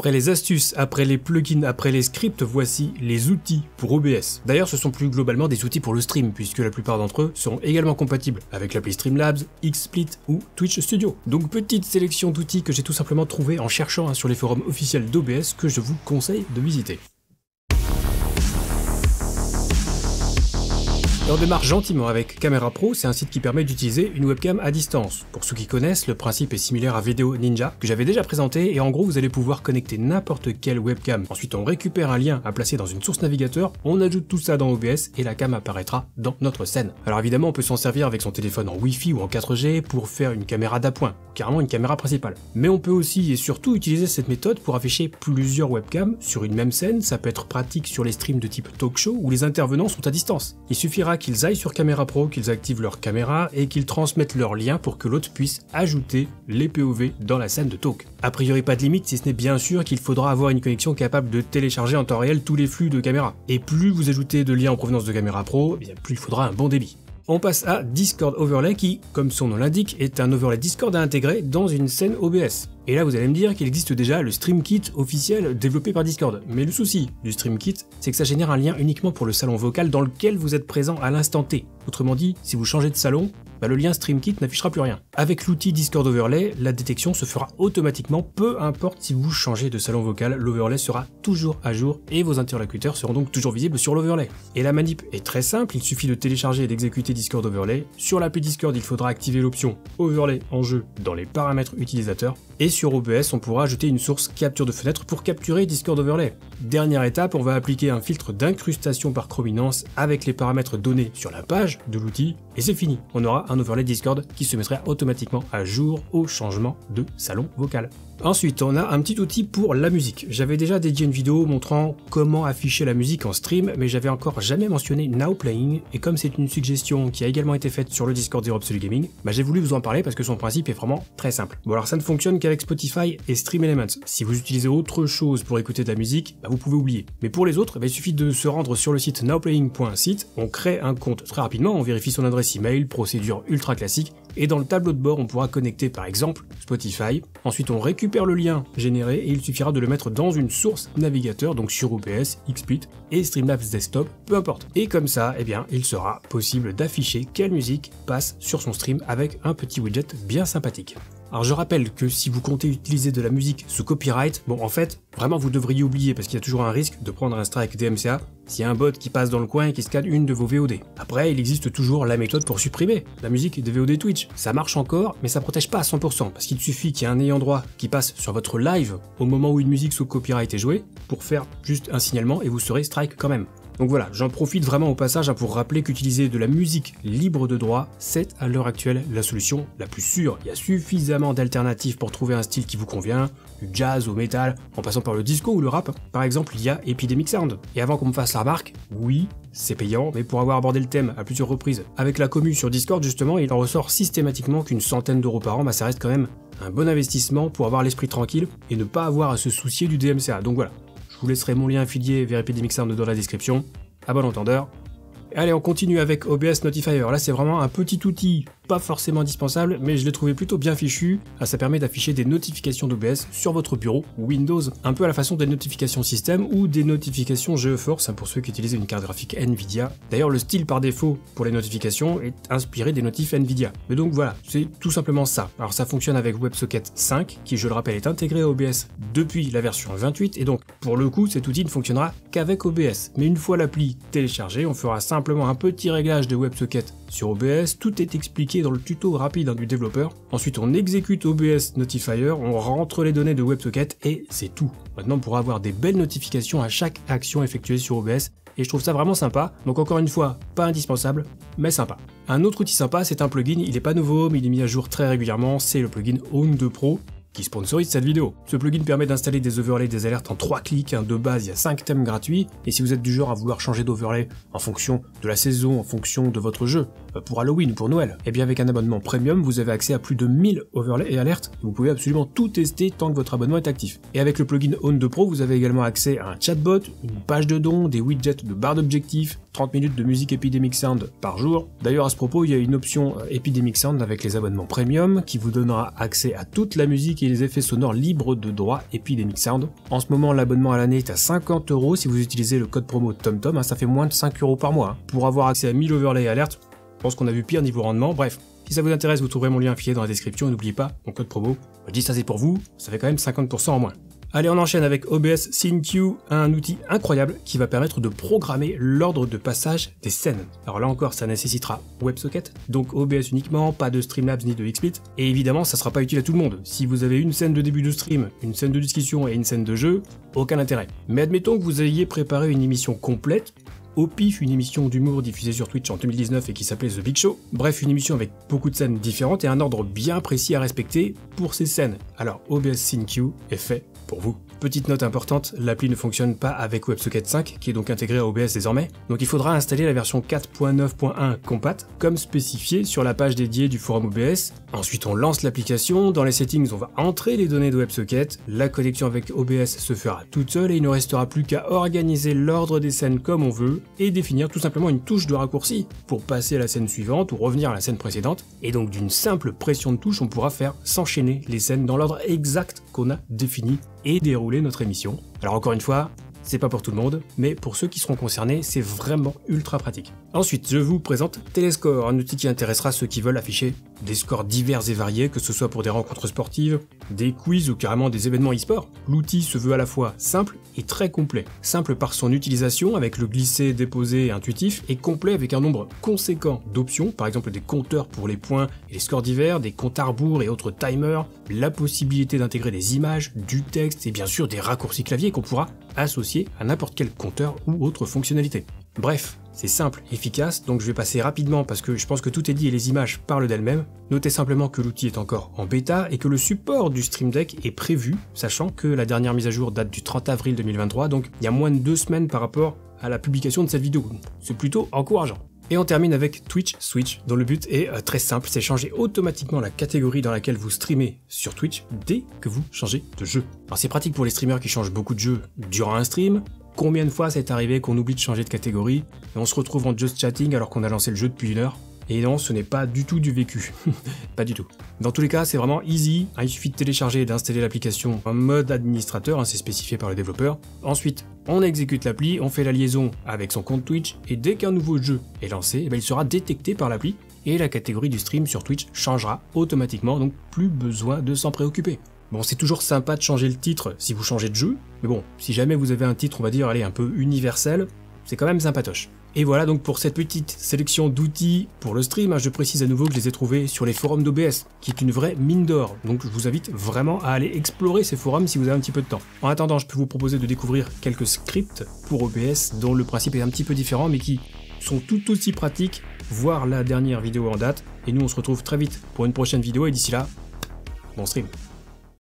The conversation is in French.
Après les astuces, après les plugins, après les scripts, voici les outils pour OBS. D'ailleurs, ce sont plus globalement des outils pour le stream, puisque la plupart d'entre eux seront également compatibles avec l'appli Streamlabs, XSplit ou Twitch Studio. Donc petite sélection d'outils que j'ai tout simplement trouvé en cherchant sur les forums officiels d'OBS que je vous conseille de visiter. Et on démarre gentiment avec Camera Pro, c'est un site qui permet d'utiliser une webcam à distance. Pour ceux qui connaissent, le principe est similaire à Video Ninja, que j'avais déjà présenté, et en gros vous allez pouvoir connecter n'importe quelle webcam. Ensuite on récupère un lien à placer dans une source navigateur, on ajoute tout ça dans OBS et la cam apparaîtra dans notre scène. Alors évidemment on peut s'en servir avec son téléphone en Wi-Fi ou en 4G pour faire une caméra d'appoint, carrément une caméra principale. Mais on peut aussi et surtout utiliser cette méthode pour afficher plusieurs webcams sur une même scène, ça peut être pratique sur les streams de type talk show où les intervenants sont à distance. Il suffira qu'ils aillent sur Camera Pro, qu'ils activent leur caméra et qu'ils transmettent leur lien pour que l'autre puisse ajouter les POV dans la scène de talk. A priori pas de limite si ce n'est bien sûr qu'il faudra avoir une connexion capable de télécharger en temps réel tous les flux de caméra. Et plus vous ajoutez de liens en provenance de Camera Pro, bien plus il faudra un bon débit. On passe à Discord Overlay qui, comme son nom l'indique, est un overlay Discord à intégrer dans une scène OBS. Et là vous allez me dire qu'il existe déjà le StreamKit officiel développé par Discord. Mais le souci du StreamKit, c'est que ça génère un lien uniquement pour le salon vocal dans lequel vous êtes présent à l'instant T. Autrement dit, si vous changez de salon, le lien StreamKit n'affichera plus rien. Avec l'outil Discord Overlay, la détection se fera automatiquement, peu importe si vous changez de salon vocal, l'overlay sera toujours à jour et vos interlocuteurs seront donc toujours visibles sur l'overlay. Et la manip est très simple, il suffit de télécharger et d'exécuter Discord Overlay. Sur l'appli Discord, il faudra activer l'option Overlay en jeu dans les paramètres utilisateurs. Et sur OBS, on pourra ajouter une source capture de fenêtre pour capturer Discord Overlay. Dernière étape, on va appliquer un filtre d'incrustation par chrominance avec les paramètres donnés sur la page de l'outil, et c'est fini. On aura un overlay Discord qui se mettrait automatiquement à jour au changement de salon vocal. Ensuite, on a un petit outil pour la musique. J'avais déjà dédié une vidéo montrant comment afficher la musique en stream, mais j'avais encore jamais mentionné Now Playing, et comme c'est une suggestion qui a également été faite sur le Discord Zero Absolute Gaming, j'ai voulu vous en parler parce que son principe est vraiment très simple. Bon alors ça ne fonctionne qu'avec Spotify et Stream Elements. Si vous utilisez autre chose pour écouter de la musique, vous pouvez oublier. Mais pour les autres, il suffit de se rendre sur le site nowplaying.site, on crée un compte très rapidement, on vérifie son adresse email, procédure ultra classique, et dans le tableau de bord, on pourra connecter par exemple Spotify. Ensuite, on récupère le lien généré et il suffira de le mettre dans une source navigateur, donc sur OBS, XSplit et Streamlabs Desktop, peu importe. Et comme ça, il sera possible d'afficher quelle musique passe sur son stream avec un petit widget bien sympathique. Alors je rappelle que si vous comptez utiliser de la musique sous copyright, en fait, vraiment vous devriez oublier parce qu'il y a toujours un risque de prendre un strike DMCA s'il y a un bot qui passe dans le coin et qui scanne une de vos VOD. Après, il existe toujours la méthode pour supprimer la musique des VOD Twitch. Ça marche encore, mais ça protège pas à 100%, parce qu'il suffit qu'il y ait un ayant droit qui passe sur votre live au moment où une musique sous copyright est jouée, pour faire juste un signalement et vous serez strike quand même. Donc voilà, j'en profite vraiment au passage pour rappeler qu'utiliser de la musique libre de droit, c'est à l'heure actuelle la solution la plus sûre. Il y a suffisamment d'alternatives pour trouver un style qui vous convient, du jazz au métal, en passant par le disco ou le rap. Par exemple, il y a Epidemic Sound. Et avant qu'on me fasse la remarque, oui, c'est payant, mais pour avoir abordé le thème à plusieurs reprises avec la commu sur Discord justement, il en ressort systématiquement qu'une centaine d'euros par an, ça reste quand même un bon investissement pour avoir l'esprit tranquille et ne pas avoir à se soucier du DMCA. Donc voilà. Je vous laisserai mon lien affilié vers Epidemic Sound dans la description. À bon entendeur. Allez, on continue avec OBS Notifier. Là, c'est vraiment un petit outil, pas forcément indispensable, mais je l'ai trouvé plutôt bien fichu. Ça permet d'afficher des notifications d'OBS sur votre bureau Windows, un peu à la façon des notifications système ou des notifications GeForce, pour ceux qui utilisent une carte graphique Nvidia. D'ailleurs, le style par défaut pour les notifications est inspiré des notifs Nvidia. Mais donc voilà, c'est tout simplement ça. Alors ça fonctionne avec WebSocket 5, qui je le rappelle est intégré à OBS depuis la version 28, et donc pour le coup, cet outil ne fonctionnera qu'avec OBS. Mais une fois l'appli téléchargée, on fera simplement un petit réglage de WebSocket sur OBS, tout est expliqué dans le tuto rapide du développeur. Ensuite on exécute OBS Notifier, on rentre les données de WebSocket et c'est tout. Maintenant on pourra avoir des belles notifications à chaque action effectuée sur OBS et je trouve ça vraiment sympa. Donc encore une fois, pas indispensable, mais sympa. Un autre outil sympa, c'est un plugin, il n'est pas nouveau mais il est mis à jour très régulièrement, c'est le plugin Own2 Pro, qui sponsorise cette vidéo. Ce plugin permet d'installer des overlays des alertes en 3 clics, de base il y a 5 thèmes gratuits, et si vous êtes du genre à vouloir changer d'overlay en fonction de la saison, en fonction de votre jeu, pour Halloween ou pour Noël, et bien avec un abonnement premium, vous avez accès à plus de 1000 overlays et alertes, et vous pouvez absolument tout tester tant que votre abonnement est actif. Et avec le plugin Own2 Pro, vous avez également accès à un chatbot, une page de dons, des widgets de barre d'objectifs, 30 minutes de musique Epidemic Sound par jour. D'ailleurs à ce propos, il y a une option Epidemic Sound avec les abonnements premium qui vous donnera accès à toute la musique musique et les effets sonores libres de droit et puis des mixsounds. En ce moment, l'abonnement à l'année est à 50 € si vous utilisez le code promo TomTom, ça fait moins de 5 € par mois. Pour avoir accès à 1000 overlays et alertes, je pense qu'on a vu pire niveau rendement, bref. Si ça vous intéresse, vous trouverez mon lien affilié dans la description et n'oubliez pas, mon code promo, je dis ça c'est pour vous, ça fait quand même 50% en moins. Allez, on enchaîne avec OBS SceneQ, un outil incroyable qui va permettre de programmer l'ordre de passage des scènes. Alors là encore, ça nécessitera WebSocket, donc OBS uniquement, pas de Streamlabs ni de XSplit, et évidemment, ça sera pas utile à tout le monde. Si vous avez une scène de début de stream, une scène de discussion et une scène de jeu, aucun intérêt. Mais admettons que vous ayez préparé une émission complète, au pif, une émission d'humour diffusée sur Twitch en 2019 et qui s'appelait The Big Show. Bref, une émission avec beaucoup de scènes différentes et un ordre bien précis à respecter pour ces scènes. Alors OBS SceneQ est fait pour vous. Petite note importante, l'appli ne fonctionne pas avec WebSocket 5, qui est donc intégré à OBS désormais, donc il faudra installer la version 4.9.1 compat, comme spécifié sur la page dédiée du forum OBS. Ensuite on lance l'application, dans les settings on va entrer les données de WebSocket, la connexion avec OBS se fera toute seule et il ne restera plus qu'à organiser l'ordre des scènes comme on veut, et définir tout simplement une touche de raccourci pour passer à la scène suivante ou revenir à la scène précédente, et donc d'une simple pression de touche on pourra faire s'enchaîner les scènes dans l'ordre exact qu'on a défini et dérouler notre émission. Alors encore une fois, c'est pas pour tout le monde, mais pour ceux qui seront concernés, c'est vraiment ultra pratique. Ensuite, je vous présente Téléscore, un outil qui intéressera ceux qui veulent afficher des scores divers et variés, que ce soit pour des rencontres sportives, des quiz ou carrément des événements e-sport. L'outil se veut à la fois simple et très complet. Simple par son utilisation avec le glisser, déposer intuitif, et complet avec un nombre conséquent d'options, par exemple des compteurs pour les points et les scores divers, des comptes à rebours et autres timers, la possibilité d'intégrer des images, du texte et bien sûr des raccourcis clavier qu'on pourra associer à n'importe quel compteur ou autre fonctionnalité. Bref, c'est simple, efficace, donc je vais passer rapidement parce que je pense que tout est dit et les images parlent d'elles-mêmes. Notez simplement que l'outil est encore en bêta et que le support du Stream Deck est prévu, sachant que la dernière mise à jour date du 30 avril 2023, donc il y a moins de 2 semaines par rapport à la publication de cette vidéo. C'est plutôt encourageant. Et on termine avec Twitch Switch, dont le but est très simple, c'est changer automatiquement la catégorie dans laquelle vous streamez sur Twitch dès que vous changez de jeu. Alors c'est pratique pour les streamers qui changent beaucoup de jeux durant un stream. Combien de fois c'est arrivé qu'on oublie de changer de catégorie et on se retrouve en just chatting alors qu'on a lancé le jeu depuis 1 heure? Et non, ce n'est pas du tout du vécu. Pas du tout. Dans tous les cas, c'est vraiment easy. Il suffit de télécharger et d'installer l'application en mode administrateur, c'est spécifié par le développeur. Ensuite, on exécute l'appli, on fait la liaison avec son compte Twitch, et dès qu'un nouveau jeu est lancé, il sera détecté par l'appli, et la catégorie du stream sur Twitch changera automatiquement, donc plus besoin de s'en préoccuper. Bon, c'est toujours sympa de changer le titre si vous changez de jeu, mais bon, si jamais vous avez un titre, on va dire, allez, un peu universel, c'est quand même sympatoche. Et voilà donc pour cette petite sélection d'outils pour le stream, je précise à nouveau que je les ai trouvés sur les forums d'OBS, qui est une vraie mine d'or, donc je vous invite vraiment à aller explorer ces forums si vous avez un petit peu de temps. En attendant, je peux vous proposer de découvrir quelques scripts pour OBS dont le principe est un petit peu différent, mais qui sont tout aussi pratiques, voire la dernière vidéo en date, et nous on se retrouve très vite pour une prochaine vidéo, et d'ici là, bon stream.